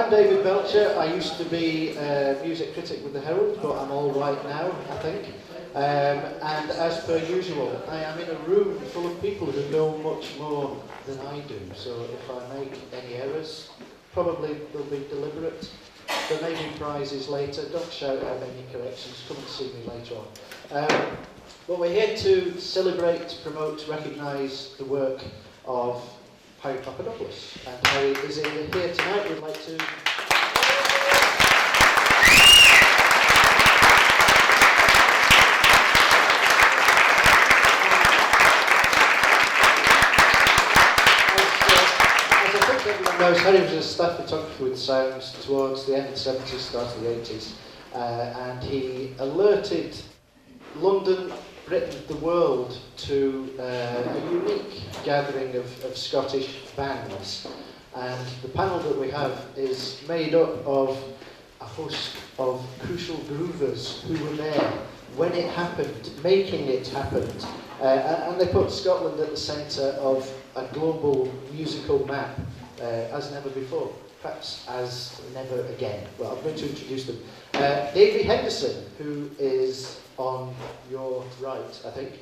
I'm David Belcher. I used to be a music critic with the Herald, but I'm all right now, I think. And as per usual, I am in a room full of people who know much more than I do. So if I make any errors, probably they'll be deliberate. There may be prizes later. Don't shout out any corrections. Come and see me later on. But we're here to celebrate, promote, recognise the work of Harry Papadopoulos. And Harry is here tonight. We'd like to... Everyone knows Harry was a staff photographer with Sounds towards the end of the 70s, start of the 80s, and he alerted London, Britain, the world to a unique gathering of Scottish bands. And the panel that we have is made up of a host of crucial groovers who were there when it happened, making it happen. And they put Scotland at the centre of a global musical map. As never before, perhaps as never again. Well, I'm going to introduce them. Davy Henderson, who is on your right, I think.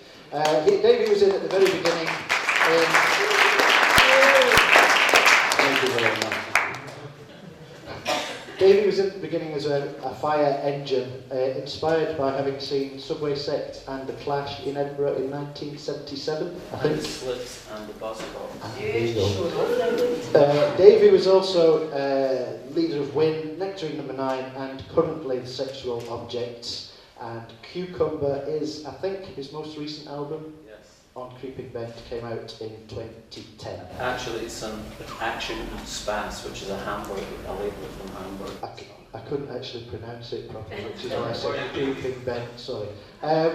Davy was in at the very beginning. Davy was in at the beginning as a fire engine, inspired by having seen Subway Sect and The Clash in Edinburgh in 1977. I think. The Slits and the Buzzcocks. Davy was also leader of Win, Nectarine #9, and currently The Sexual Objects. And Cucumber is, I think, his most recent album. Yes. On Creeping Bent, came out in 2010. Actually, it's an Action Spaz, which is a Hamburg, a label from Hamburg. I couldn't actually pronounce it properly, which is why I said Creeping Bent, sorry.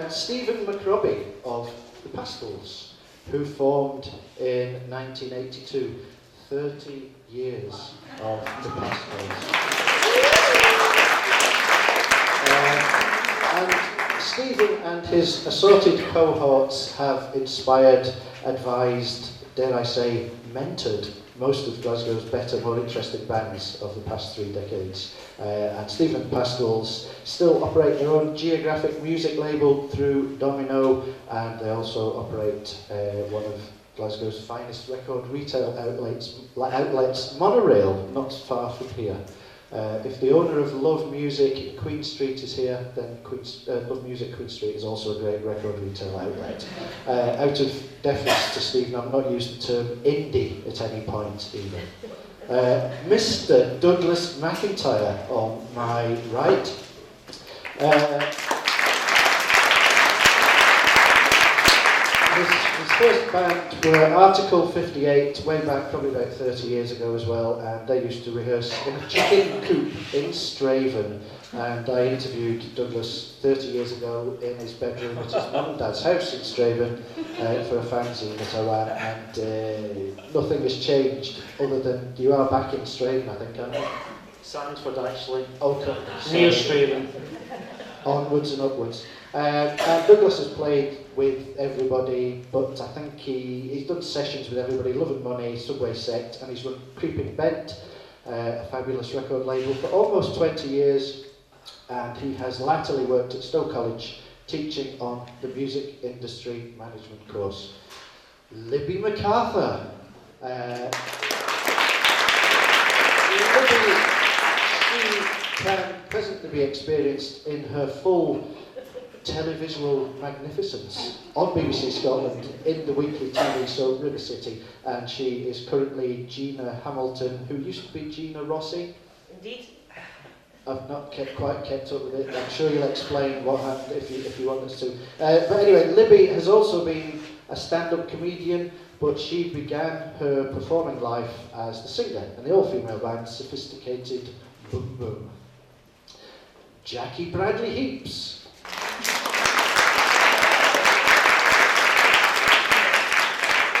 Stephen McRobbie of the Pastels, who formed in 1982, 30 years of the Pastels. And Stephen and his assorted cohorts have inspired, advised, dare I say, mentored most of Glasgow's better, more interesting bands of the past 3 decades. And Stephen and Pastels still operate their own geographic music label through Domino, and they also operate one of Glasgow's finest record retail outlets, Monorail, not far from here. If the owner of Love Music Queen Street is here, then Love Music Queen Street is also a great record retail outlet. Out of deference to Stephen, I've not used the term indie at any point either. Mr. Douglas MacIntyre on my right. His first band were Article 58, way back probably about 30 years ago as well, and they used to rehearse in a chicken coop in Straven. And I interviewed Douglas 30 years ago in his bedroom at his mum and dad's house in Straven for a fanzine that I ran, and nothing has changed other than you are back in Straven, I think, aren't you? Sandsford, actually. Okay. Near Straven. Onwards and upwards. And Douglas has played with everybody, but I think he's done sessions with everybody, Love and Money, Subway Sect, and he's run Creeping Bent, a fabulous record label, for almost 20 years, and he has latterly worked at Stowe College teaching on the music industry management course. Libby McArthur. Libby, she can presently be experienced in her full televisual magnificence on BBC Scotland in the weekly TV soap River City, and she is currently Gina Hamilton, who used to be Gina Rossi. Indeed. I've not quite kept up with it. I'm sure you'll explain what happened if you want us to. But anyway, Libby has also been a stand-up comedian, but she began her performing life as the singer in the all-female band Sophisticated Boom Boom. Jacquie Bradley-Heeps.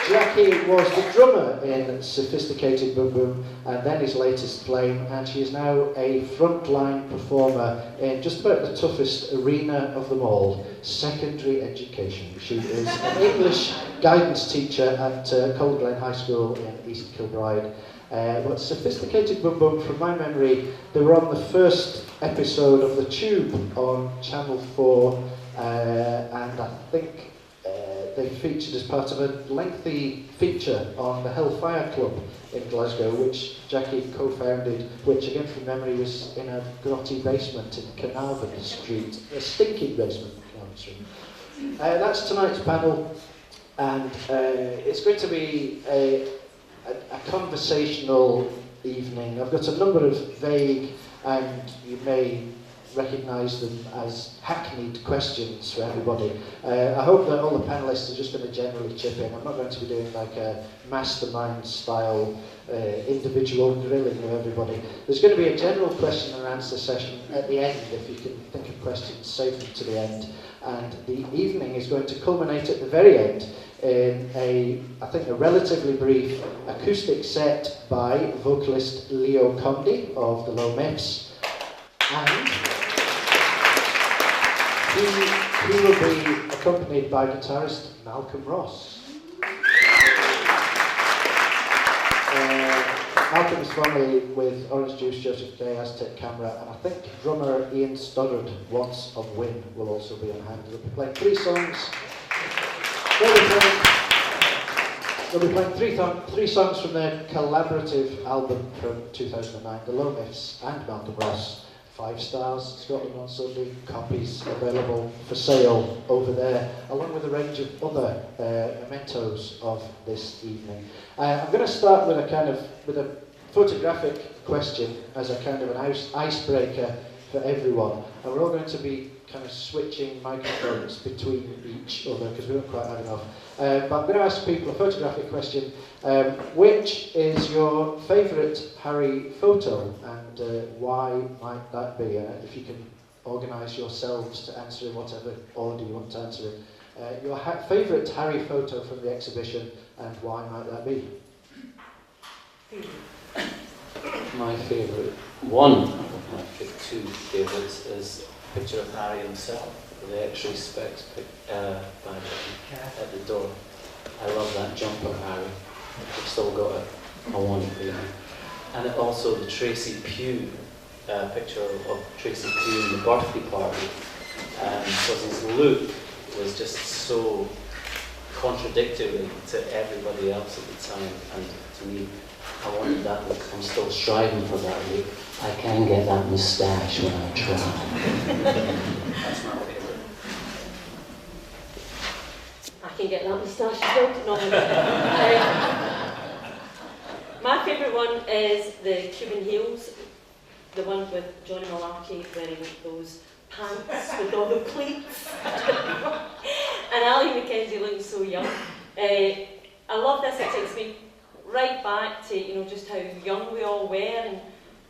Jacquie was the drummer in Sophisticated Boom Boom and then his latest flame, and she is now a frontline performer in just about the toughest arena of them all, secondary education. She is an English guidance teacher at Cold Glen High School in East Kilbride, But Sophisticated Boom Boom, from my memory, they were on the first episode of The Tube on Channel 4, and I think they featured as part of a lengthy feature on the Hellfire Club in Glasgow, which Jacquie co-founded, which again from memory was in a grotty basement in Carnarvon Street, a stinking basement in Carnarvon Street. That's tonight's panel, and it's going to be a conversational evening. I've got a number of vague, and you may recognise them as hackneyed questions for everybody. I hope that all the panellists are just going to generally chip in. I'm not going to be doing like a mastermind style individual grilling of everybody. There's going to be a general question and answer session at the end. If you can think of questions, save them to the end. And the evening is going to culminate at the very end in I think a relatively brief acoustic set by vocalist Leo Conde of the Low-Mips. And he will be accompanied by guitarist Malcolm Ross. Malcolm is formerly with Orange Juice, Joseph Day, Aztec Camera, and I think drummer Ian Stoddard, Once of Win, will also be on hand. They'll be playing 3 songs. They'll be playing 3 songs from their collaborative album from 2009, The Low-Mips and Malcolm Ross. 5 stars, Scotland on Sunday, copies available for sale over there, along with a range of other mementos of this evening. I'm going to start with a photographic question as a kind of an icebreaker for everyone, and we're all going to be kind of switching microphones between each other because we don't quite have enough. But I'm going to ask people a photographic question. Which is your favourite Harry photo, and why might that be? If you can organise yourselves to answer in whatever order you want to answer it. Your favourite Harry photo from the exhibition, and why might that be? My favourite, one of my 2 favourites, is a picture of Harry himself, with the X-ray specs badge at the door. I love that jumper, Harry. I've still got it. I want it really. And also the Tracy Pugh picture of Tracy Pugh in the birthday party, because his look was just so contradictory to everybody else at the time, and to me, I wanted that look. I'm still striving for that look. I can get that moustache when I try. That's my favourite. I can get that moustache as well. My favourite one is the Cuban Heels, the one with Johnny Malarkey wearing those pants with all the pleats. And Ali Mackenzie looking so young. I love this, it takes me right back to just how young we all were, and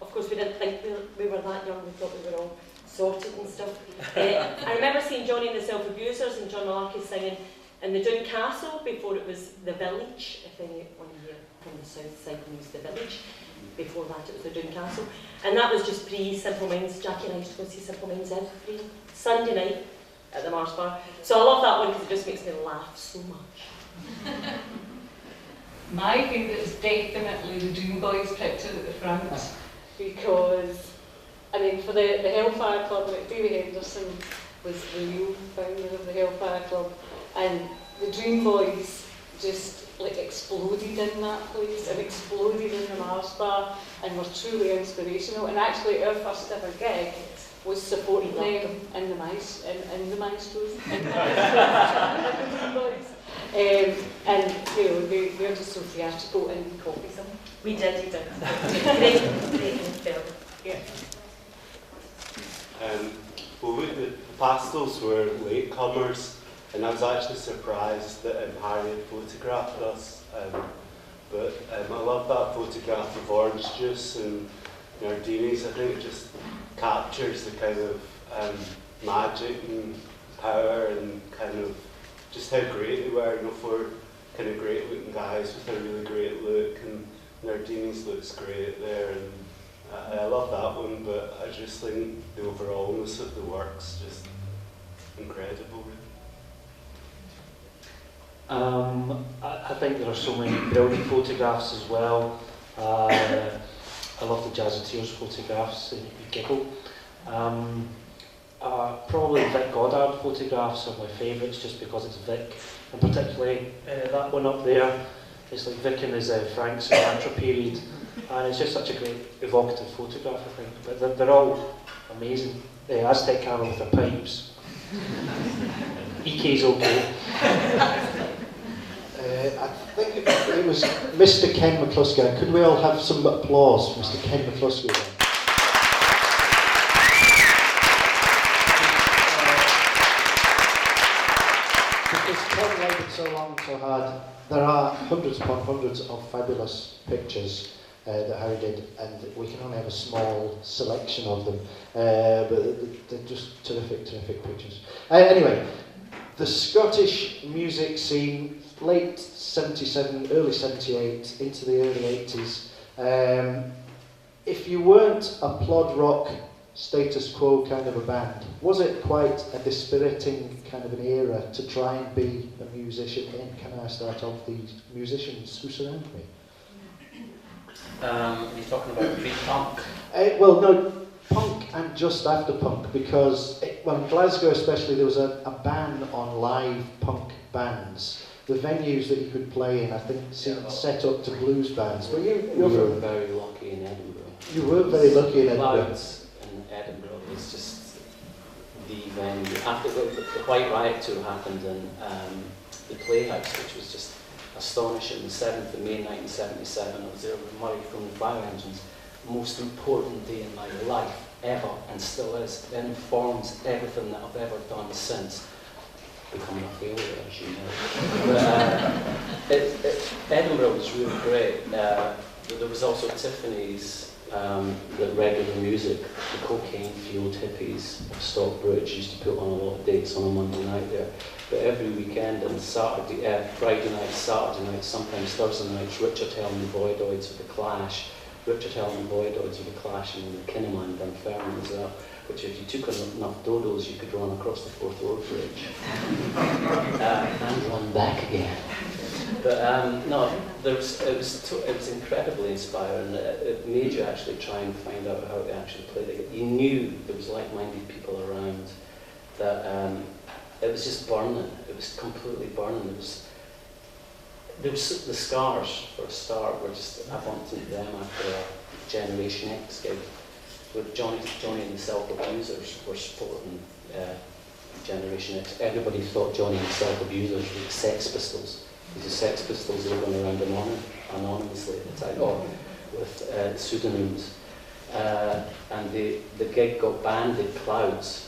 of course we didn't think we were that young, we thought we were all sorted and stuff. I remember seeing Johnny and the Self-Abusers and John Malarkey singing in the Doon Castle before it was the Village, if anyone here from the south side knows the Village. Before that it was the Doon Castle. And that was just pre-Simple Minds. Jacquie and I used to go see Simple Minds every Sunday night at the Mars Bar. So I love that one because it just makes me laugh so much. My favourite is definitely the Doom Boys picture at the front. Because, I mean, for the Hellfire Club, Davy Henderson was the real founder of the Hellfire Club, and the Dream Boys just exploded in that place and exploded in the Mars Bar and were truly inspirational. And actually, our first ever gig was supporting them in the mice, in the Maestros, in the Dream Boys. And they're just so theatrical, and we copy them. We did. Great film. Yeah. Well, the Pastels were latecomers, and I was actually surprised that Harry had photographed us. But I love that photograph of Orange Juice and Nardini's. I think it just captures the kind of magic and power and kind of just how great they were, four kind of great looking guys with a really great look, and Nardini's looks great there, and I love that one, but I just think the overallness of the work's just incredible. I think there are so many brilliant photographs as well. I love the Jazz and Tears photographs, and you giggle. Probably Vic Goddard photographs are my favourites just because it's Vic, and particularly that one up there. It's like Vic and his Frank Sinatra period, and it's just such a great evocative photograph, I think. But they're all amazing. The Aztec camera with their pipes. EK's okay. I think it was Mr. Ken McCluskey. Could we all have some applause for Mr. Ken McCluskey then? Because Ken laboured so long, so hard, there are hundreds upon hundreds of fabulous pictures that Harry did, and we can only have a small selection of them, but they're just terrific, terrific pictures. Anyway, the Scottish music scene, late 77, early 78, into the early 80s. If you weren't a plod rock, status quo kind of a band, was it quite a dispiriting kind of an era to try and be a musician in? Can I start off these musicians who surround me? You're talking about pre-punk? Well, no, punk and just after punk, because in Glasgow especially, there was a ban on live punk bands. The venues that you could play in, I think, seemed set up to blues bands. But you were very lucky in Edinburgh. You were very lucky in Edinburgh. Clouds in Edinburgh was just the venue. After the White Riot tour happened in the Playhouse, which was just astonishing. The 7th of May 1977, I was there with Murray from the Fire Engines. Most important day in my life ever, and still is. It informs everything that I've ever done since. Becoming a failure, as you know. But, Edinburgh was really great. There was also Tiffany's, the regular music, the cocaine-fueled hippies of Stockbridge used to put on a lot of dates on a Monday night there. But every weekend and Saturday, Friday night, Saturday night, sometimes Thursday nights, Richard Hellman Voidoids with the Clash. Richard Hellman Voidoids with the Clash, and the Kinnaman Dunfermline as well. Which, if you took enough dodos, you could run across the Forth Road Bridge and run back again. But no, it was incredibly inspiring. It made you actually try and find out how to actually play the game. You knew there was like-minded people around. That it was just burning. It was completely burning. There was the Scars, for a start, were just, I bumped into them after a Generation X gig. With Johnny and the Self-Abusers were supporting Generation X. Everybody thought Johnny and the Self-Abusers were the Sex Pistols. Because the Sex Pistols were going around anonymously at the time, or with pseudonyms. And the gig got banned at Clouds.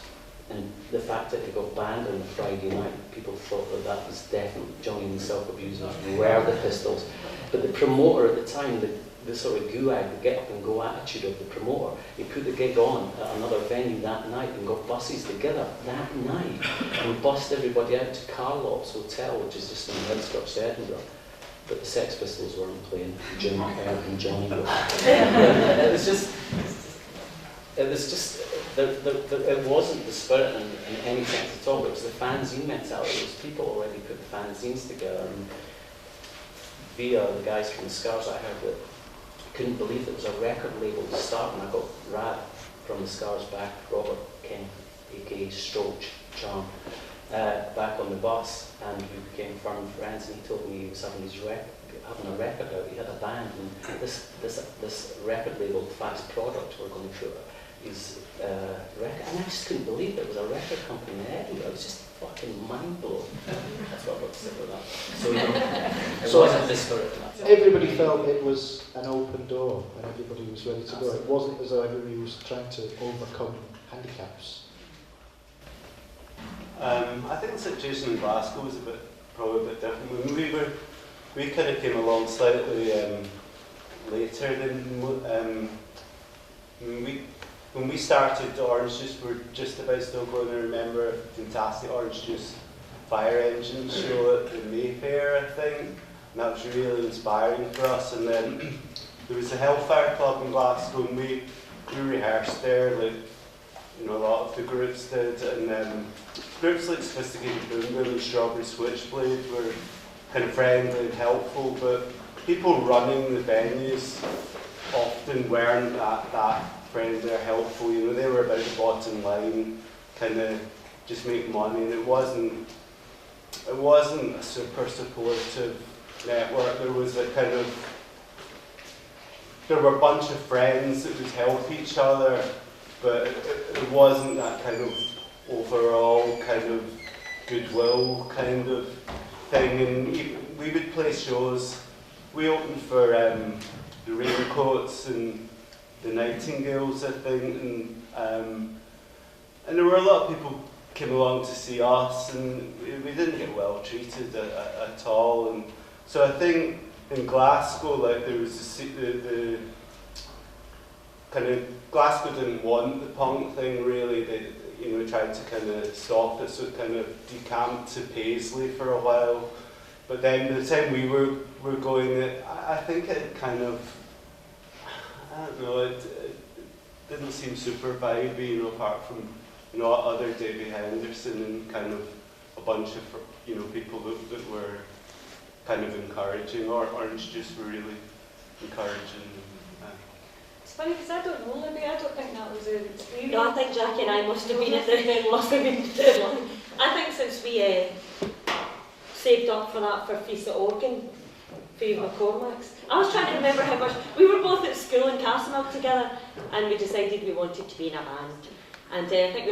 And the fact that it got banned on a Friday night, people thought that was definitely Johnny and the Self-Abusers were the Pistols. But the promoter at the time, the sort of gulag, the get-up-and-go attitude of the promoter, he put the gig on at another venue that night and got buses together that night and bussed everybody out to Carlops Hotel, which is just in the outskirts of Edinburgh. But the Sex Pistols weren't playing, Jim Kerr and Johnny were. It wasn't the spirit in any sense at all. It was the fanzine mentality. It was people already put the fanzines together, and via the guys from the Scars, I heard that couldn't believe there was a record label to start, and I got Rad from the Scars back, Robert King, aka Stroach Charm, back on the bus, and we became firm friends, and he told me he was having a record out. He had a band, and this record label, Fast Product, were going to put his record, and I just couldn't believe there was a record company in Edinburgh. It was just fucking mind-blowing. That's what I got to say about that. So, it wasn't this spirit. Everybody felt it was an open door and everybody was ready to go. It wasn't as though everybody was trying to overcome handicaps. I think the situation in Glasgow was probably a bit different. We kind of came along slightly later than when we started Orange Juice. We were just about still going. I remember a fantastic Orange Juice Fire Engine show at the Mayfair, I think, and that was really inspiring for us. And then there was the Hellfire Club in Glasgow, and we rehearsed there, like a lot of the groups did, and groups like Sophisticated Boom Boom and Strawberry Switchblade were kind of friendly and helpful, but people running the venues often weren't that friendly or helpful. You know, they were about the bottom line, kind of just make money, and it wasn't a super supportive network. There was a kind of, there were a bunch of friends that would help each other, but it wasn't that kind of overall kind of goodwill kind of thing. And we would play shows. We opened for the Raincoats and the Nightingales, I think, and there were a lot of people came along to see us, and we didn't get well treated at all. And so I think in Glasgow, like, there was the kind of, Glasgow didn't want the punk thing really. They, you know, tried to kind of stop it, so it kind of decamped to Paisley for a while. But then by the time we were going, I think it kind of, I don't know, it didn't seem super vibey, you know, apart from, you know, other Davy Henderson and kind of a bunch of, you know, people that were kind of encouraging. Orange Juice were really encouraging. It's funny because I don't know, Libby, I don't think that was a... No, I think Jacquie and I must have been at the deadline. I think since we saved up for that for Feast at Organ, for McCormack's. I was trying to remember how much... We were both at school in Castlemilk together, and we decided we wanted to be in a band. And I think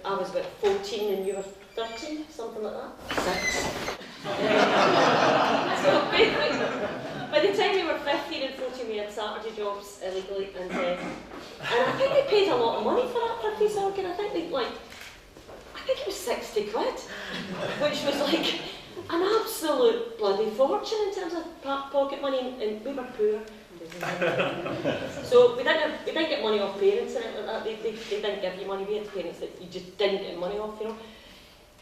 I was about 14 and you were 13, something like that. 6. So basically, by the time we were 15 and 14, we had Saturday jobs illegally, and I think we paid a lot of money for that for a piece of organ. I think it was 60 quid, which was like an absolute bloody fortune in terms of pocket money, and we were poor. So we didn't get money off parents and anything like that. They didn't give you money. We had parents that you just didn't get money off, you know.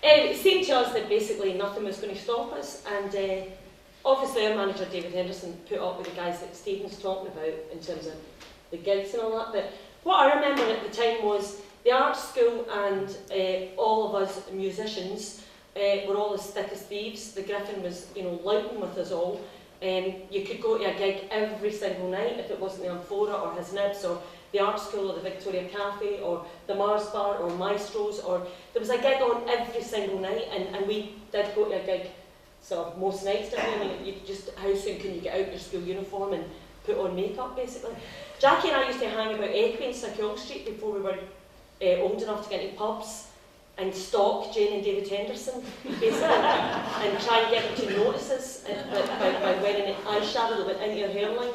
It seemed to us that basically nothing was going to stop us, and obviously our manager David Henderson put up with the guys that Stephen's talking about in terms of the gigs and all that. But what I remember at the time was the art school and all of us musicians were all as thick as thieves. The Griffin was, you know, louting with us all. You could go to a gig every single night if it wasn't the Amphora or His Nibs or the Art School or the Victoria Cafe or the Mars Bar or Maestro's, or there was a gig on every single night, and we did go to a gig so most nights, didn't we? I mean, you just, how soon can you get out your school uniform and put on makeup basically? Jacquie and I used to hang about Equi and St Street before we were old enough to get into pubs and stalk Jane and David Henderson, basically, and try and get them to notice us by wearing eyeshadow that went into your hairline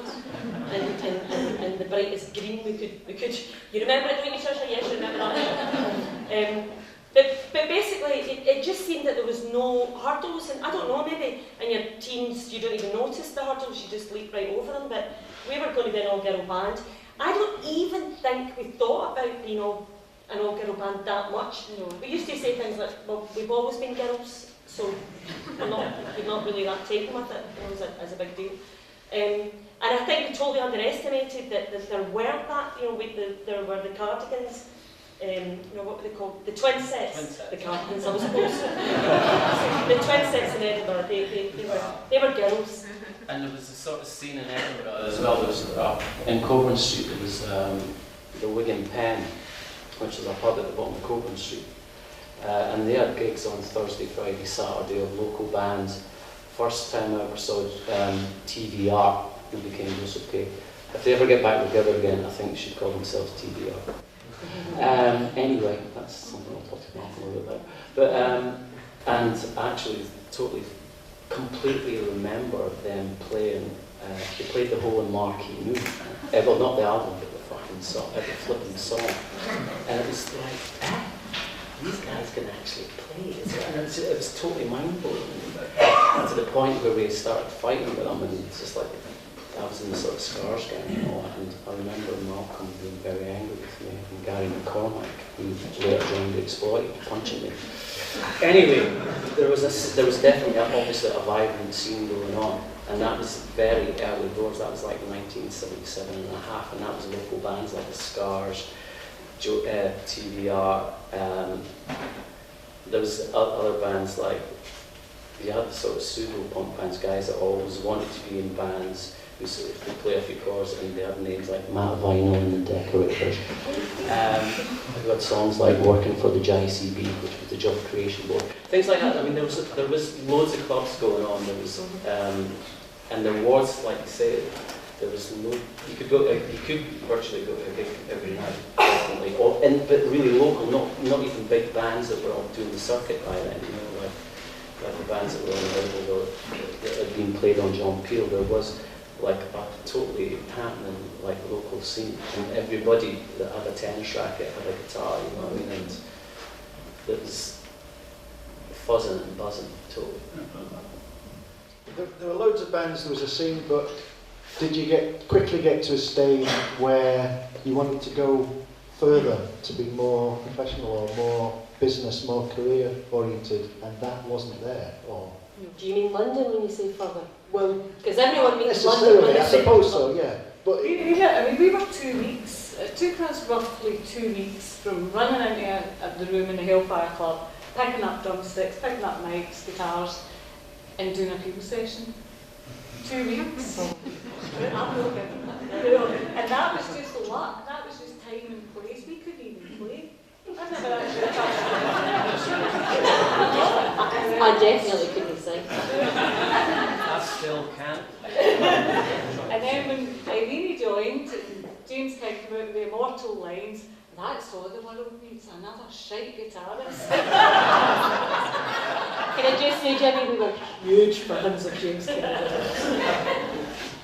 and the brightest green we could. You remember it, don't you, Trisha? Yes, you remember that. But basically, it just seemed that there was no hurdles, and I don't know, maybe in your teens you don't even notice the hurdles, you just leap right over them. But we were going to be an all-girl band. I don't even think we thought about being an all-girl band that much. No. We used to say things like, well, we've always been girls, so we're not really that taken with it, you know, as a big deal. And I think we totally underestimated that there weren't that, you know, there were the Cardigans, you know, what were they called? The twin sets. The Cardigans, I was close. The twin sets in Edinburgh, they were girls. And there was a sort of scene in Edinburgh as well. There was, in Coburn Street, there was the Wigan Pen, which is a pub at the bottom of Coburn Street. And they had gigs on Thursday, Friday, Saturday of local bands. First time I ever saw TVR, who became Joseph K. If they ever get back together again, I think they should call themselves TVR. Anyway, that's something I'll talk to Mark a little bit about. But, and actually, totally, completely remember them playing, they played the whole in Marquee Moon. Well, not the album, but the fucking song, the flipping song. And it was like, these guys can actually play. And it was totally mind-blowing. To the point where we started fighting with them, and it's just like, I was in the sort of Scars gang and all that, and I remember Malcolm being very angry with me, and Gary McCormack, who later joined the Exploited, punching me. Anyway, there was definitely, obviously, a vibrant scene going on, and that was very early doors. That was like 1977 and a half, and that was local bands like the Scars, TVR. There was other bands like you had the sort of pseudo-punk bands, guys that always wanted to be in bands, who sort of could play a few chords, and they had names like Matt Vinyl and the Decorators. I've got songs like Working for the JCB, which was the Job Creation Board. Things like that. I mean, there was loads of clubs going on. There was, and there was, like I say, there was no. You could virtually go to a gig every night, definitely. But really local, not even big bands that were all doing the circuit by then. You know, like the bands that were on the label or that had been played on John Peel. There was like a totally happening like local scene, and everybody that had a tennis racket had a guitar. You know what I mean? And it was fuzzing and buzzing totally. There were loads of bands, there was a scene, but did you quickly get to a stage where you wanted to go further, to be more professional or more business, more career oriented, and that wasn't there? Or do you mean London when you say further? Well, because everyone means London necessarily, when they I say suppose so, yeah. But we were 2 weeks. It took us roughly 2 weeks from running into the room in the Hellfire Club, picking up drumsticks, picking up mics, guitars, and doing a people session. 2 weeks. I'm looking. And that was just luck. That was just time and place. We couldn't even play. I've never actually I definitely couldn't sing. I still can't. And then when Irene joined, James came out with the immortal lines, "That's all the world needs, another shite guitarist." Can I just say, Jimmy, we were huge fans of James Cameron.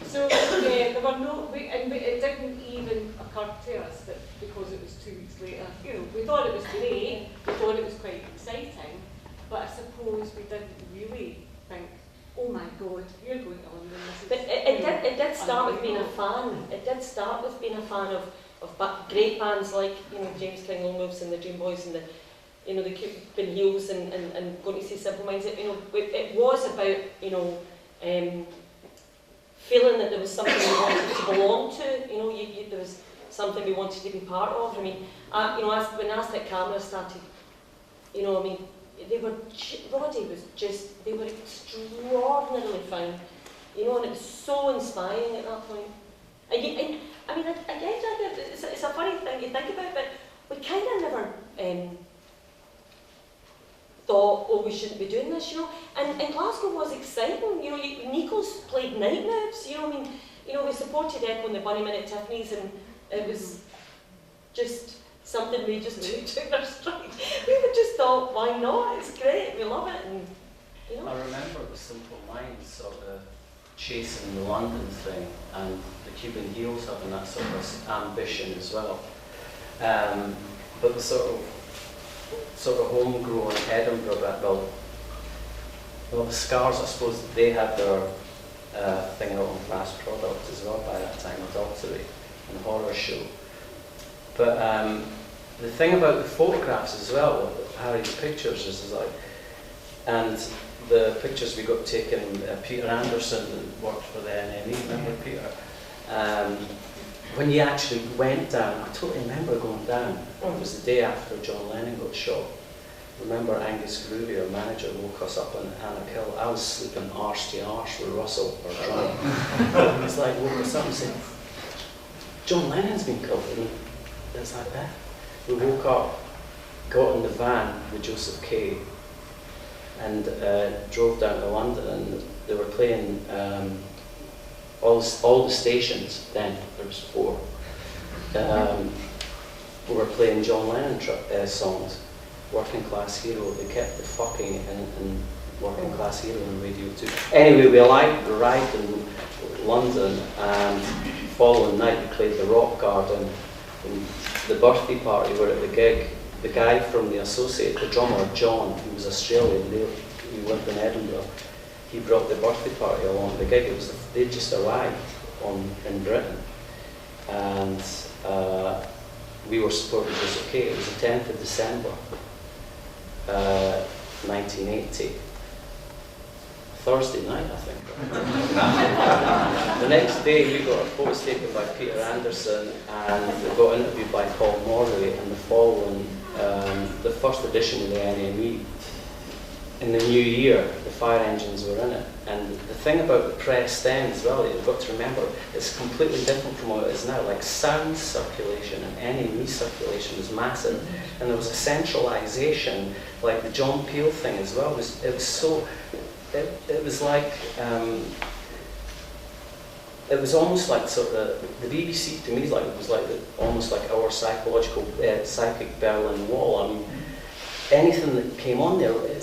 So yeah, there were no, it didn't even occur to us that because it was 2 weeks later, you know, we thought it was great, we thought it was quite exciting, but I suppose we didn't really think, oh my God, you're going to London. But it did start with being a fan. It did start with being a fan of great bands like, you know, James King Lone Wolves and the Dream Boys and the, you know, the Cuban Heels and going to see Simple Minds. You know, it was about, you know, feeling that there was something we wanted to belong to. You know, there was something we wanted to be part of. I mean, you know, when Aztec Camera started, you know, I mean, Roddy was just, they were extraordinarily fine, you know, and it was so inspiring at that point. I mean, it's a funny thing you think about, but we kind of never thought, oh, we shouldn't be doing this, you know. And Glasgow was exciting, you know. Nico's played Night Moves, you know. I mean, you know, we supported Echo and the Bunnymen at Tiffany's, and it was just something we just took our stride. We just thought, why not? It's great, we love it, and you know. I remember the Simple Minds sort of chasing the London thing, and the Cuban Heels having that sort of ambition as well. But the sort of homegrown Edinburgh, well, the Scars, I suppose, they had their thing out on Class Product as well by that time, Adultery and Horror Show. But the thing about the photographs as well, Harry's pictures is like, and the pictures we got taken, Peter Anderson worked for the NME, remember Peter? When you actually went down, I totally remember going down. It was the day after John Lennon got shot. Remember Angus Groovy, our manager, woke us up on Anna Hill. I was sleeping arse to arse with Russell, or John. It's like, woke us up and said, John Lennon's been killed. And it's like that. We woke up, got in the van with Joseph Kay, and drove down to London, and they were playing all the stations then. There was 4. We were playing John Lennon songs. Working Class Hero. They kept the fucking in Working Class Hero on Radio 2. Anyway, we arrived in London, and following night we played the Rock Garden. And the birthday party, we were at the gig. The guy from the Associate, the drummer John, who was Australian, he lived in Edinburgh. He brought the birthday party along to the gig. They'd just arrived in Britain, and we were supporting Joseph Kay. It was the 10th of December, 1980. Thursday night, I think. The next day, we got our photos taken by Peter Anderson, and we got interviewed by Paul Morley, and the following, the first edition of the NME in the new year, the fire engines were in it. And the thing about the press then as well, you've got to remember, it's completely different from what it is now. Like sound circulation and NME circulation was massive. And there was a centralisation, like the John Peel thing as well. It was like, it was almost like sort of the BBC to me it was like almost like our psychological psychic Berlin Wall. I mean, anything that came on there, it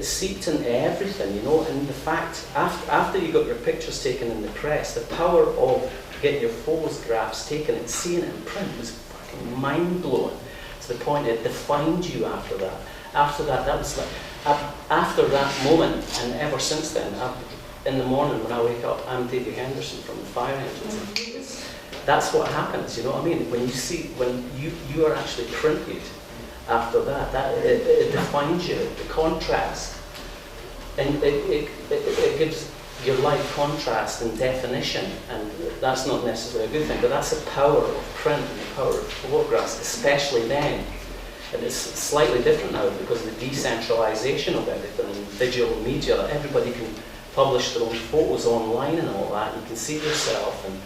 seeped into everything, you know. And the fact after you got your pictures taken in the press, the power of getting your photographs taken and seeing it in print was fucking mind blowing. To the point it defined you after that. After that, that was like after that moment, and ever since then. In the morning when I wake up, I'm Davy Henderson from the fire engines. That's what happens, you know what I mean? When you are actually printed after that, it defines you, the contrast. And it gives your life contrast and definition, and that's not necessarily a good thing, but that's the power of print and the power of photographs, especially then. And it's slightly different now because of the decentralisation of everything and digital media. Everybody can publish their own photos online and all that. You can see yourself, and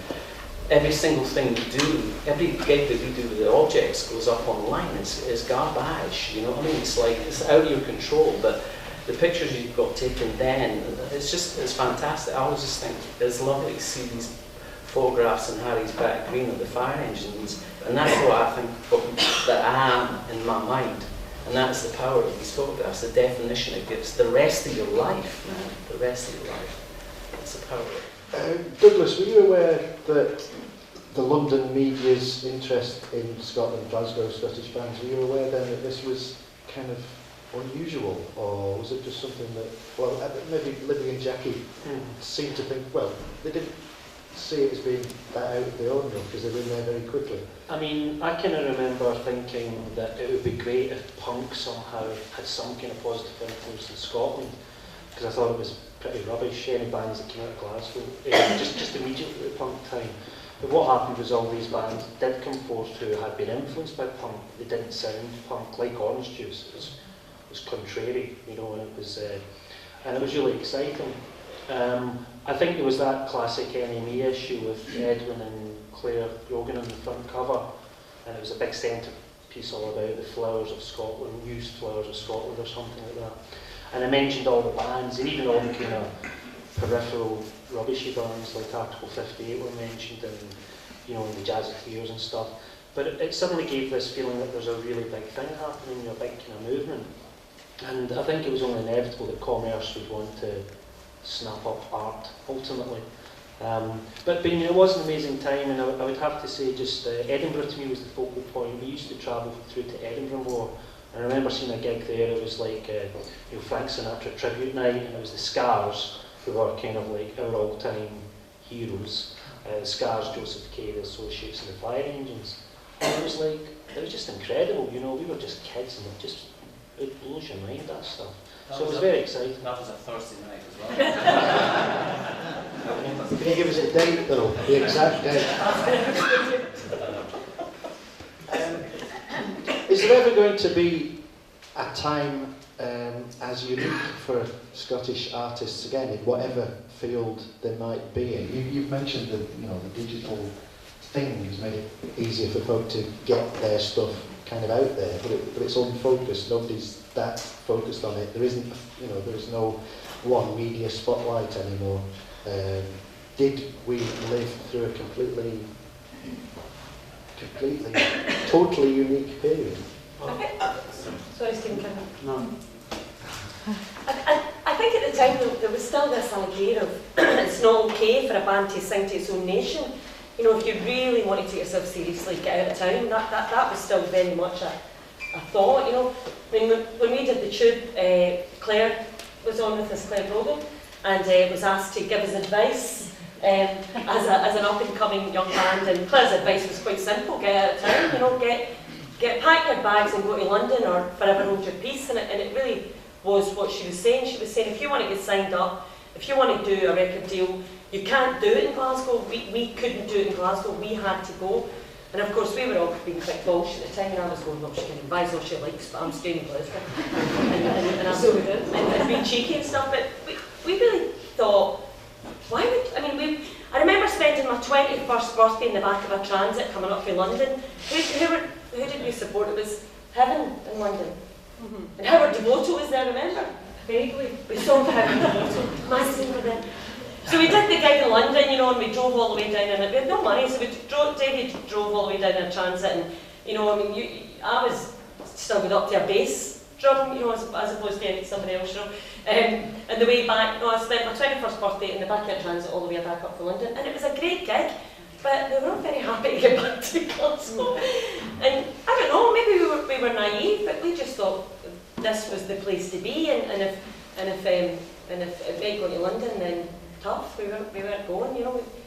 every single thing you do, every gig that you do with the objects goes up online. It's garbage, you know what I mean? It's like, it's out of your control, but the pictures you've got taken then, it's fantastic. I always just think it's lovely to see these photographs in Harry's back green of the fire engines, and that's what I think that I am in my mind. And that's the power of these photographs, the definition it gives. The rest of your life, man, the rest of your life. That's the power. Douglas, were you aware that the London media's interest in Scotland, Glasgow, Scottish bands, were you aware then that this was kind of unusual, or was it just something that, well, maybe Libby and Jacquie seemed to think, well, they didn't see it as being that out of the ordinary because they were in there very quickly? I mean, I kind of remember thinking that it would be great if punk somehow had some kind of positive influence in Scotland, because I thought it was pretty rubbish, any bands that came out of Glasgow, just immediately at punk time. But what happened was all these bands did come forth who had been influenced by punk. They didn't sound punk, like Orange Juice. It was contrary, you know, and it was really exciting. I think there was that classic NME issue with Edwin and Claire Grogan on the front cover, and it was a big centrepiece all about the flowers of Scotland, used flowers of Scotland or something like that. And I mentioned all the bands, and even all the kind of peripheral rubbishy bands like Article 58 were mentioned, and you know, in the Jazzeteers and stuff. But it suddenly gave this feeling that there's a really big thing happening, a big kind of movement. And I think it was only inevitable that commerce would want to snap up art ultimately. But you know, it was an amazing time, and I would have to say just Edinburgh to me was the focal point. We used to travel through to Edinburgh more. I remember seeing a gig there. It was like you know, Frank Sinatra tribute night, and it was the Scars who were kind of like our all-time heroes. Scars, Joseph Kay, the Associates, and the Fire Engines. And it was just incredible. You know, we were just kids, and it blows your mind, that stuff. So it was very exciting. That was a Thursday night as well. Can you give us a date though, the exact date? Is there ever going to be a time as unique for Scottish artists again, in whatever field they might be in? You've mentioned that, you know, the digital thing has made it easier for folk to get their stuff kind of out there, but it's unfocused. Nobody's that focused on it. There isn't, you know, there is no one media spotlight anymore. Did we live through a completely, totally unique period? Sorry, Stephen. No. I think at the time there was still this idea of it's not okay for a band to sing to its own nation. You know, if you really wanted to take yourself seriously, get out of town. That was still very much a thought, you know. I mean, when we did the Tube, Claire was on with us, Claire Brogan, and was asked to give us advice as an up-and-coming young band. And Claire's advice was quite simple: get out of town, you know, pack your bags and go to London or forever hold your peace. And it really was what she was saying. She was saying, if you want to get signed up, if you want to do a record deal, you can't do it in Glasgow. We couldn't do it in Glasgow. We had to go. And of course we were all being quite Welsh at the time, and I was going, well, she can advise all she likes, but I'm staying in Glasgow. and being cheeky and stuff, but we really thought, why would, I remember spending my 21st birthday in the back of a transit coming up from London. Who did we support? It was Heaven in London. And Howard Devoto was there, remember? Vaguely. We saw Howard Devoto. Massive for them. So we did the gig in London, and we drove all the way down in it. We had no money, so Davy drove all the way down in a transit, and I was still got up to a bass drum, as opposed to somebody else's drum. And the way back, I spent my 21st birthday in the back of a transit all the way back up to London, and it was a great gig, but we were all very happy to get back to Glasgow. And I don't know, maybe we were naive, but we just thought this was the place to be, and if it meant going to London, then tough, we weren't going,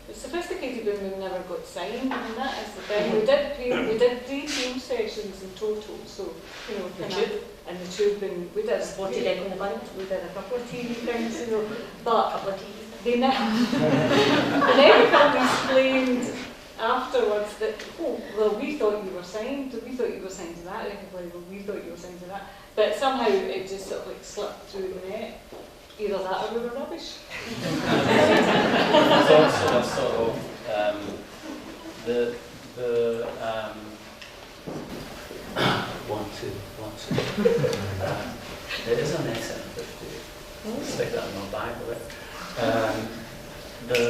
It's sophisticated when we never got signed, and that is the thing. We did 3 team sessions in total, so, the Tube. And the Tube, and we did Sporty gig on the band. We did a couple of TV things, but A couple of TV. they never explained afterwards that, oh, well, we thought you were signed to that record label, we thought you were signed to that. But somehow it just sort of slipped through the net. Either that or we were rubbish. There's also a sort of one, two. There is an SM50. Stick that in my bag with it. The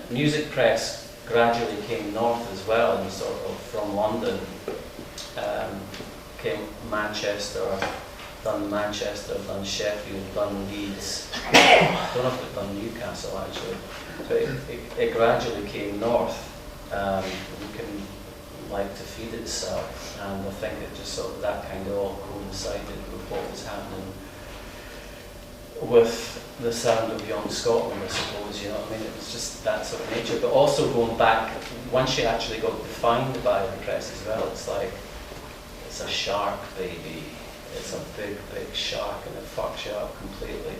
music press gradually came north as well, and sort of from London came Manchester, done Sheffield, done Leeds. I don't know if they've done Newcastle actually, but it gradually came north. It can like to feed itself, and I think it just sort of that kind of all coincided with what was happening with the sound of Young Scotland, I suppose, It was just that sort of nature. But also going back, once you actually got defined by the press as well, it's like, it's a shark, baby. It's a big, big shark, and it fucks you up completely.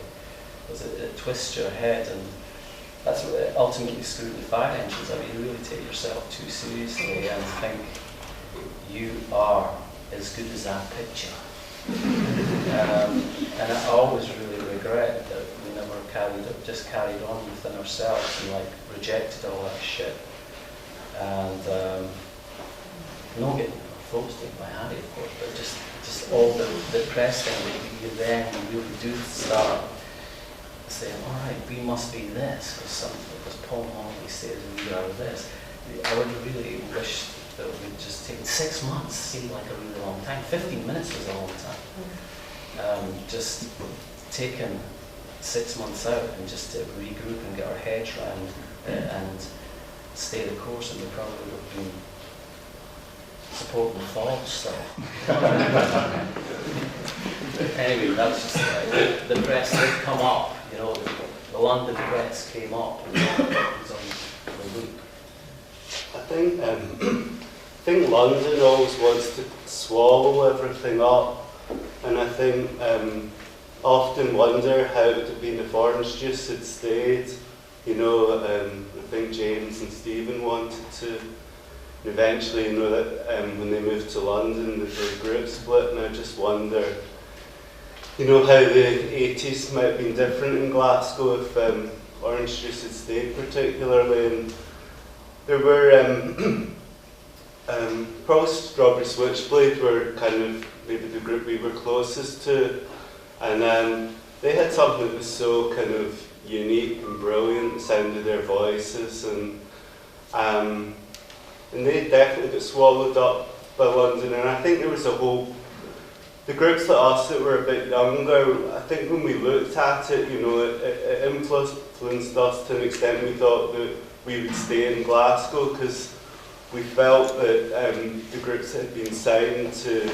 Because it twists your head, and that's what it ultimately screwed the fire engines. You really take yourself too seriously and think you are as good as that picture. And I always really regret that we never carried on within ourselves and rejected all that shit. And not getting roasted by Harry, of course, but just all the press thing that you really do start saying, all right, we must be this, because Paul Hartley says we are this. I would really wish that we'd just taken 6 months, seemed like a really long time. 15 minutes was a long time. Just taking 6 months out and just to regroup and get our heads round and stay the course, and we probably would have been supporting the fall stuff. Anyway, that's just the press did come up, the London press came up and it was on the loop. I think London always wants to swallow everything up, and I think often wonder how it would have been if Orange Juice had stayed. I think James and Stephen wanted to. And eventually, that when they moved to London, the group split, and I just wonder, how the 80s might have been different in Glasgow if Orange Juice had stayed particularly. And there were probably Strawberry Switchblade were kind of maybe the group we were closest to, and they had something that was so kind of unique and brilliant, the sound of their voices, and they definitely got swallowed up by London. And I think there was the groups like us that were a bit younger, I think when we looked at it, it influenced us to an extent. We thought that we would stay in Glasgow because we felt that the groups that had been signed to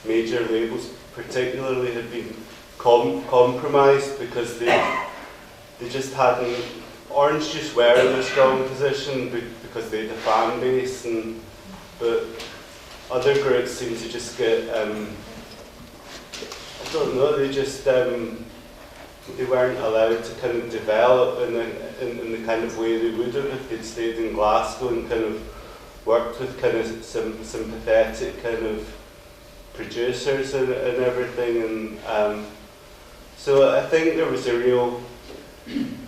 major labels particularly had been compromised because they just hadn't. Orange Juice were in a strong position because they had a fan base, but other groups seem to just get, I don't know, they just, they weren't allowed to kind of develop in the kind of way they would have if they'd stayed in Glasgow and kind of worked with kind of some sympathetic kind of producers and everything, and so I think there was a real,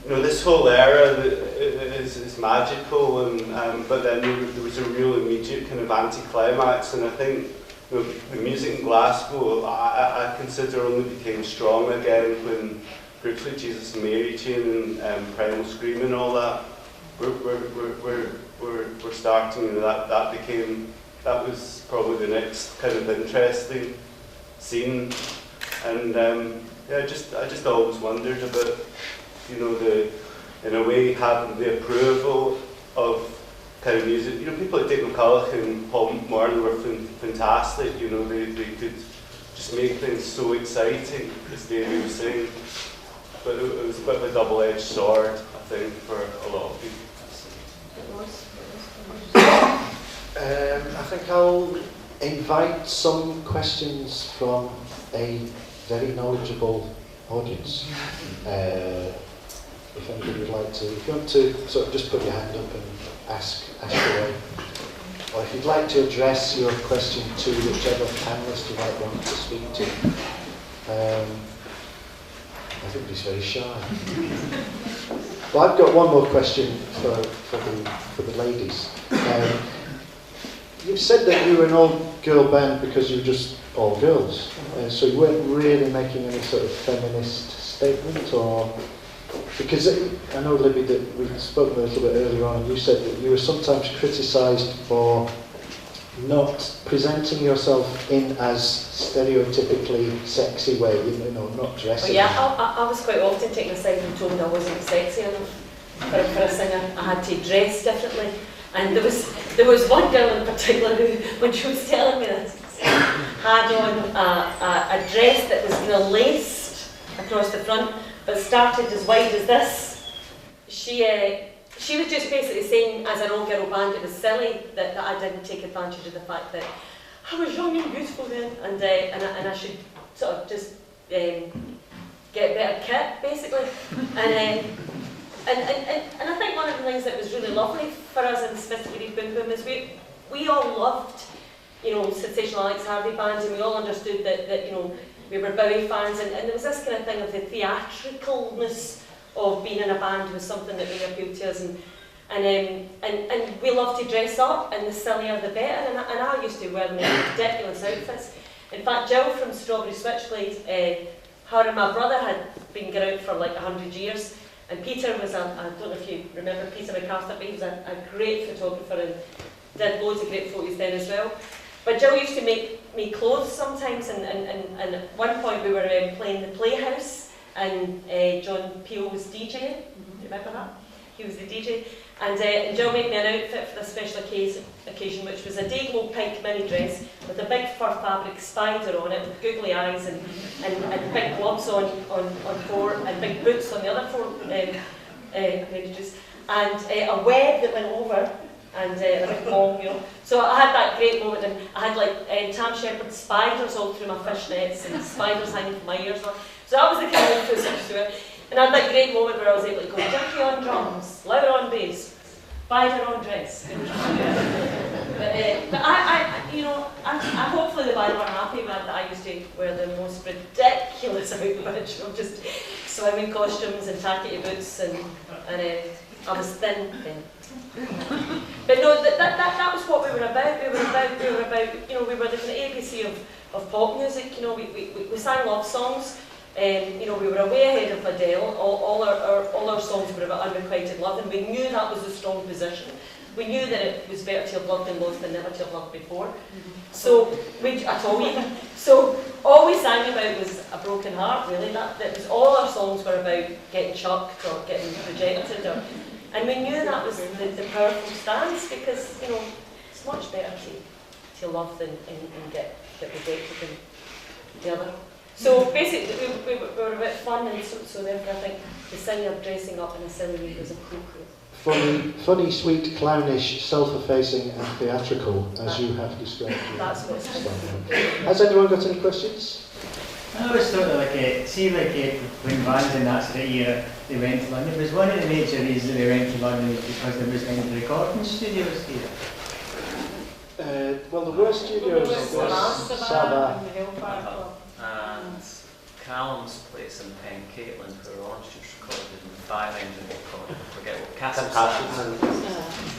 this whole era is magical, and but then there was a real immediate kind of anticlimax, and I think the music in Glasgow I consider only became strong again when groups like Jesus and Mary Chain and Primal Scream and all that we're starting, and that was probably the next kind of interesting scene, and I just always wondered about in a way having the approval of kind of music. People like Dave McCulloch and Paul Martin were fantastic. They could just make things so exciting, as Davy was saying. But it was a bit of a double-edged sword, I think, for a lot of people. I think I'll invite some questions from a very knowledgeable audience. If anybody would like to, if you want to sort of just put your hand up and ask away. Or if you'd like to address your question to whichever panellist you might want to speak to. I think he's very shy. Well, I've got one more question for the ladies. You've said that you were an all-girl band because you were just all girls. So you weren't really making any sort of feminist statement, or... Because I know, Libby, that we've spoken a little bit earlier on, and you said that you were sometimes criticised for not presenting yourself in as stereotypically sexy way, not dressing. Well, yeah, I was quite often taken aside and told I wasn't sexy enough for a singer. I had to dress differently, and there was one girl in particular who, when she was telling me this, had on a dress that was kind of laced across the front, but started as wide as this. She was just basically saying, as an all-girl band, it was silly that I didn't take advantage of the fact that I was young and beautiful then, and I should sort of just get a better kit, basically. And I think one of the things that was really lovely for us in Sophisticated Boom Boom is we all loved, Sensational Alex Harvey bands, and we all understood that we were Bowie fans, and there was this kind of thing of the theatricalness of being in a band was something that really appealed to us, and we loved to dress up, and the sillier the better, and I used to wear the most ridiculous outfits. In fact, Jill from Strawberry Switchblade, her and my brother had been going out for like 100 years, and Peter was I don't know if you remember Peter McArthur, but he was a great photographer and did loads of great photos then as well. But Jill used to make me clothes sometimes, and at one point we were playing the Playhouse, and John Peel was DJing. Do you remember that? He was the DJ. And Jill made me an outfit for the special occasion, which was a day-glow pink mini dress with a big fur fabric spider on it, with googly eyes and big gloves on four, and big boots on the other four appendages, and a web that went over, and a big ball, So I had that great moment, and I had like Tam Shepherd spiders all through my fishnets, and spiders hanging from my ears. So that was the kind of influence to it. And I had that great moment where I was able to go, Jacquie on drums, louder on bass, spider on dress. But I hopefully the band were happy with that I used to wear the most ridiculous outfits, just swimming costumes and tacky boots, and I was thin then. But no, that was what we were about. We were about, we were the kind of ABC of pop music. We sang love songs. We were way ahead of Adele. All our songs were about unrequited love, and we knew that was a strong position. We knew that it was better to have loved and lost than never to have loved before. So So all we sang about was a broken heart, really. That was all our songs were about getting chucked or getting rejected, and we knew that was the powerful stance, because it's much better to love than and get rejected than the other. So basically, we were a bit fun, and so therefore I think the singer dressing up in a silly way was appropriate. Funny, sweet, clownish, self-effacing and theatrical, as you have described. That's what's Has anyone got any questions? I always thought that, when bands in that sort of era, they went to London, was one of the major reasons they went to London because there was any recording studios here. Well, there were studios. There was Saba. and the Hellfire Club. And Callum's place in Pen Caitlin, where Orange Juice recorded and Fire Engine recorded. I forget what Castle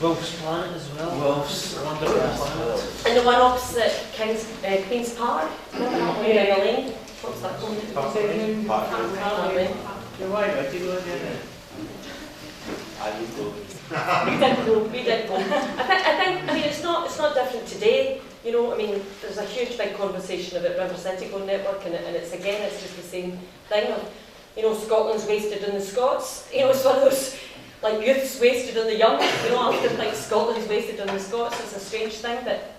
Wolf's Planet as well. Wolf's Wonderful Planet. And the one opposite Queen's Park, remember that one in the lane? What's that called? Park Lane. Park Lane. You're right, I did go there. I would go. We did go. I mean, it's not different today. You know, I mean, there's a huge big conversation about River Centigo Network, and it's just the same thing. Of, you know, Scotland's wasted on the Scots. You know, it's one of those, like, youth's wasted on the young. You know, often like Scotland's wasted on the Scots. It's a strange thing, but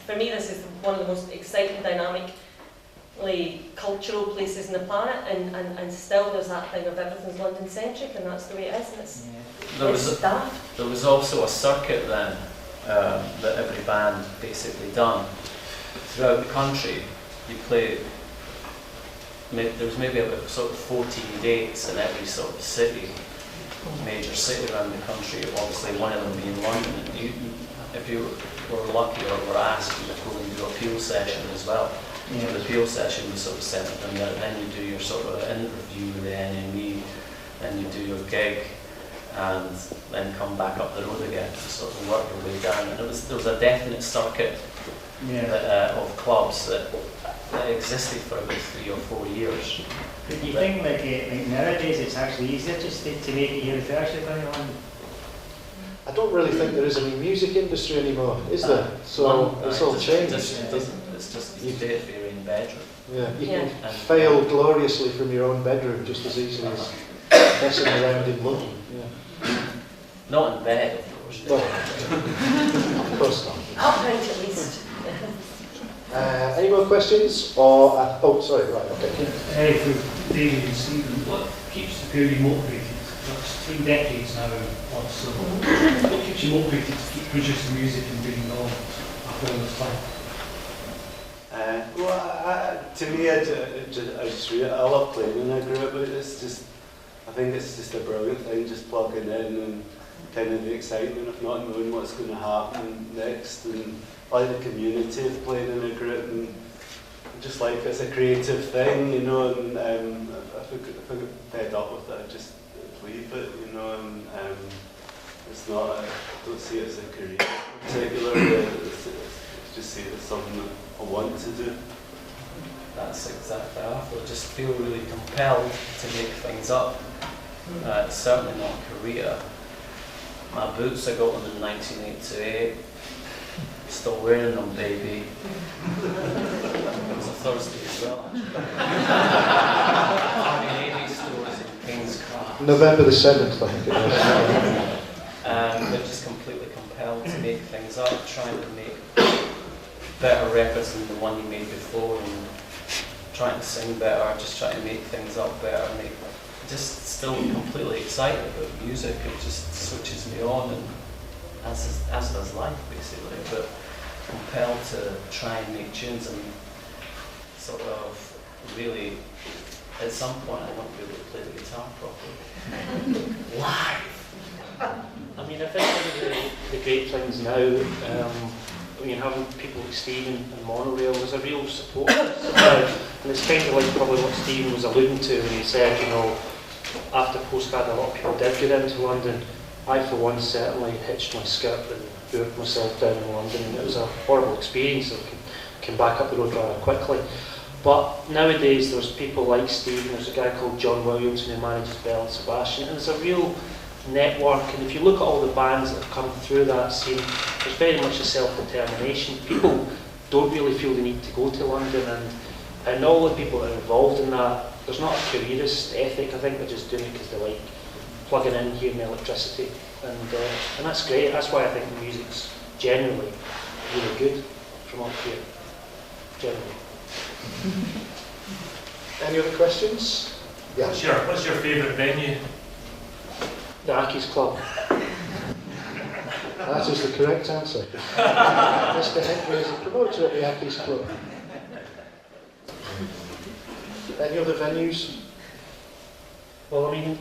for me, this is one of the most exciting, dynamic, cultural places on the planet, and still there's that thing of everything's London centric, and that's the way it is, and it's daft. There was also a circuit then that every band basically done throughout the country. You play. There was maybe about sort of 14 dates in every sort of city, major city around the country. Obviously, one of them being London. If you were lucky or were asked, you would go and do a peel session as well. Yeah. So the peel session was sort of set up, and then you do your sort of interview with the NME, then you do your gig, and then come back up the road again to sort of work your way down. And there was a definite circuit of clubs that existed for about 3 or 4 years. But do you think like nowadays it's actually easier just to make it here without actually going on? I don't really think there is any music industry anymore, is there? So it's all changed. It's just you do it for your own bedroom. Yeah, you Yeah. can fail gloriously from your own bedroom just as easily as messing around in London. Yeah. Not in bed, of course. Well, of course not. Upright at least. Any more questions? Or oh, sorry, right, okay. For Davy and Stephen, what keeps the pair of you motivated? That's 3 decades now or so. What keeps you motivated to keep producing music and doing it all after all this time? To me, I love playing in a group, but I think it's just a brilliant thing, just plugging in and kind of the excitement of not knowing what's going to happen next, and I like the community of playing in a group, and just like it's a creative thing, you know, and if I get fed up with it, I just leave it, you know, and it's not, I don't see it as a career particularly, it's just see it as something that I want to do. That's exactly how I feel. Just feel really compelled to make things up. It's certainly not a career. My boots, I got them in 1988. Still wearing them, baby. It was a Thursday as well, actually. Navy stores in King's Cross. November the 7th, I think it was. They're just completely compelled to make things up, trying to make better records than the one you made before, and trying to sing better, just trying to make things up better, just still completely excited about music. It just switches me on, and as does life basically, but compelled to try and make tunes and sort of really, at some point I won't be able to play the guitar properly. Live! I mean, I think one of the great things now, when you're having people like Stephen and Monorail, there's a real support. And it's kind of like probably what Stephen was alluding to when he said, you know, after Postcard a lot of people did get into London. I for one certainly hitched my skirt and booked myself down in London, and it was a horrible experience. I came back up the road rather quickly. But nowadays there's people like Stephen, there's a guy called John Williamson who manages Bell and Sebastian, and there's a real network, and if you look at all the bands that have come through that scene, there's very much a self-determination. People don't really feel the need to go to London, and all the people that are involved in that, there's not a careerist ethic. I think they're just doing it because they like plugging in, hearing the electricity, and that's great. That's why I think the music's generally really good from up here, generally. Any other questions? Yeah. What's your favourite venue? The Aki's Club. That is the correct answer. Mr. Henry is a promoter at the Jackie's Club. Any other venues? Well, I mean,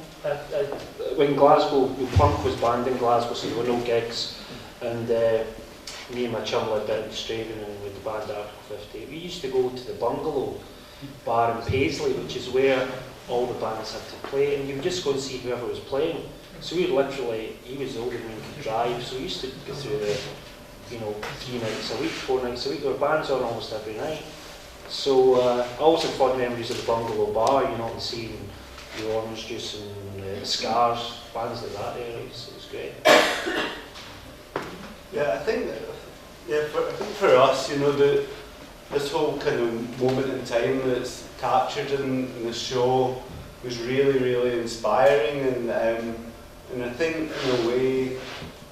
when Glasgow, Punk was banned in Glasgow, so there were no gigs, and me and my chum lived out in Straven and with the band Article 50, we used to go to the Bungalow bar in Paisley, which is where all the bands had to play, and you would just go and see whoever was playing. So we would literally, he was older than me, could drive, so we used to go through the, 3 nights a week, 4 nights a week. There were bands on almost every night. So I also have fond memories of the Bungalow bar, and seeing the Orange Juice and the Scars, bands like that there. It was great. Yeah, I think for us, this whole kind of moment in time that's captured in the show was really, really inspiring, and I think in a way,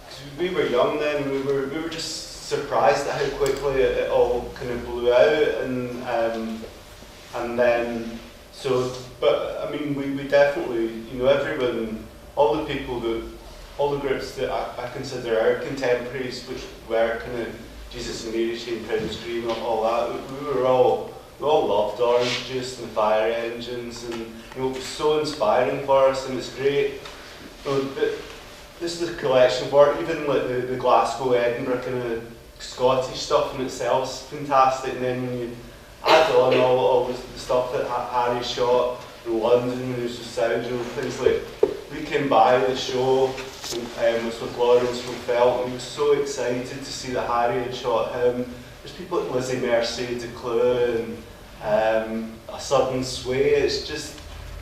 'cause we were young then, we were just surprised at how quickly it all kind of blew out, and then but I mean we definitely, everyone, all the groups that I consider our contemporaries, which were kind of Jesus and Mary Chain, Proud Scream, all that, we all loved Orange Juice and the Fire Engines, and it was so inspiring for us, and it's great. This is a collection of work, even like the Glasgow, Edinburgh kind of Scottish stuff in itself is fantastic, and then when you add on all the stuff that Harry shot in London when he was with sound, things like, we came by the show, was with Lawrence from Felt, and he was so excited to see that Harry had shot him. There's people like Lizzie Mercier, Declue, and A Sudden Sway. It's just,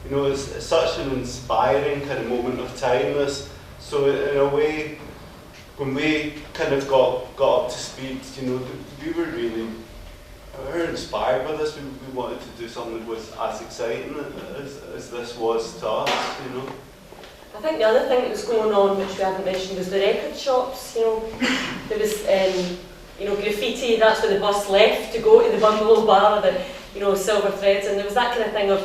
it's such an inspiring kind of moment of time. So in a way, when we kind of got up to speed, we were inspired by this. We wanted to do something that was as exciting as this was to us, I think the other thing that was going on, which we haven't mentioned, was the record shops. There was graffiti. That's when the bus left to go to the Bungalow bar, the Silver Threads, and there was that kind of thing of,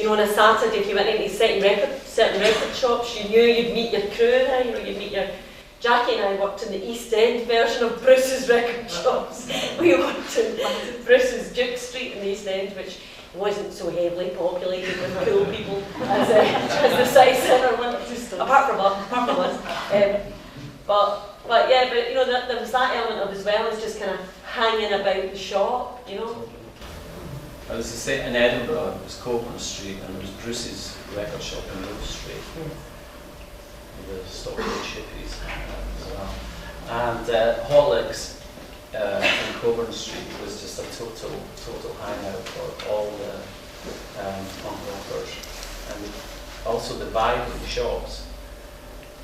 on a Saturday, if you went into certain record shops, you knew you'd meet your crew there. You'd meet your. Jacquie and I worked in the East End version of Bruce's record shops. We worked in Bruce's Duke Street in the East End, which wasn't so heavily populated with cool people as the city centre one, apart from us. But there was that element of as well as just kind of hanging about the shop, I was to say in Edinburgh, it was Coburn Street, and there was Bruce's record shop in Rose Street. The Stockbridge hippies as well. And Hotlicks in Coburn Street was just a total hangout for all the punk rockers. And also the Bible shops.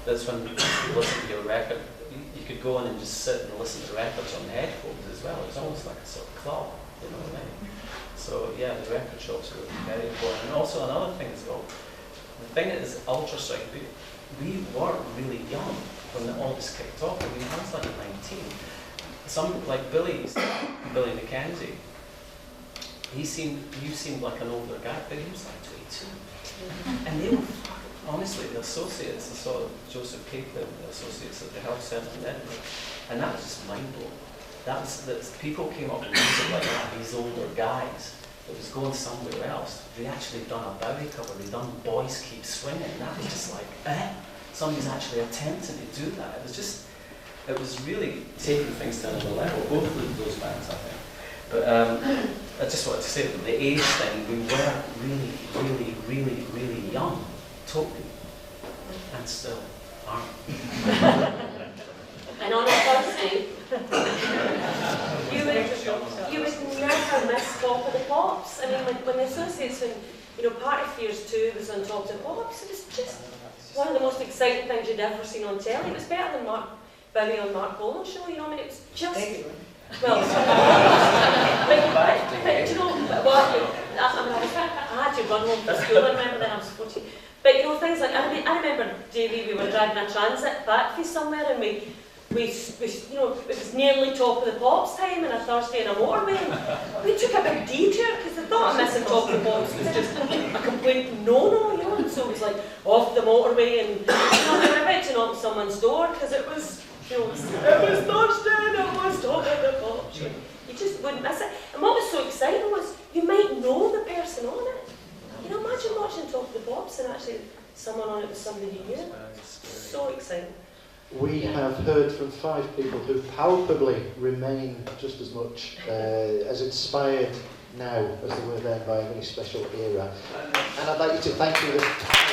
That's when you listen to your record. You could go in and just sit and listen to records on headphones as well. It was almost like a sort of club, you know what I mean? So yeah, the record shops were very important. And also another thing as well, the thing is Ultra Strike, we weren't really young when all this kicked off. I mean, I was like 19. Some, like Billy Mackenzie, you seemed like an older guy, but he was like 22. And they were, honestly, the associates, I saw Joseph Capelin, the associates at the Health Centre in Edinburgh, and that was just mind-blowing. That people came up with music like that, these older guys, that was going somewhere else. They actually done a Bowie cover, they done Boys Keep Swinging, that was just like, somebody's actually attempting to do that. It was really taking things to another level, both of those bands, I think. But I just wanted to say that the age thing, we were really, really, really, really young, totally, and still aren't. And on a Thursday, you would never miss Top of the Pops. I mean, when the associates, when Party Fears 2 was on Top of the Pops, it was just one of the most exciting things you'd ever seen on telly. It was better than Bowie on Mark Bolan's show, it was just... Well, but I had to run home from school, I remember then I was 14. But things like, I remember, Davy, we were driving a transit back from somewhere, and it was nearly Top of the Pops time on a Thursday in a motorway. We took a big detour because they thought missing Top of the Pops was just a complete no-no, and so it was like off the motorway, and we were about to knock on someone's door because it was Thursday and it was Top of the Pops. You just wouldn't miss it. And what was so exciting was you might know the person on it. Imagine watching Top of the Pops and actually someone on it was somebody you knew. So exciting. we have heard from 5 people who palpably remain just as much as inspired now as they were then by a very special era. And I'd like you to thank you.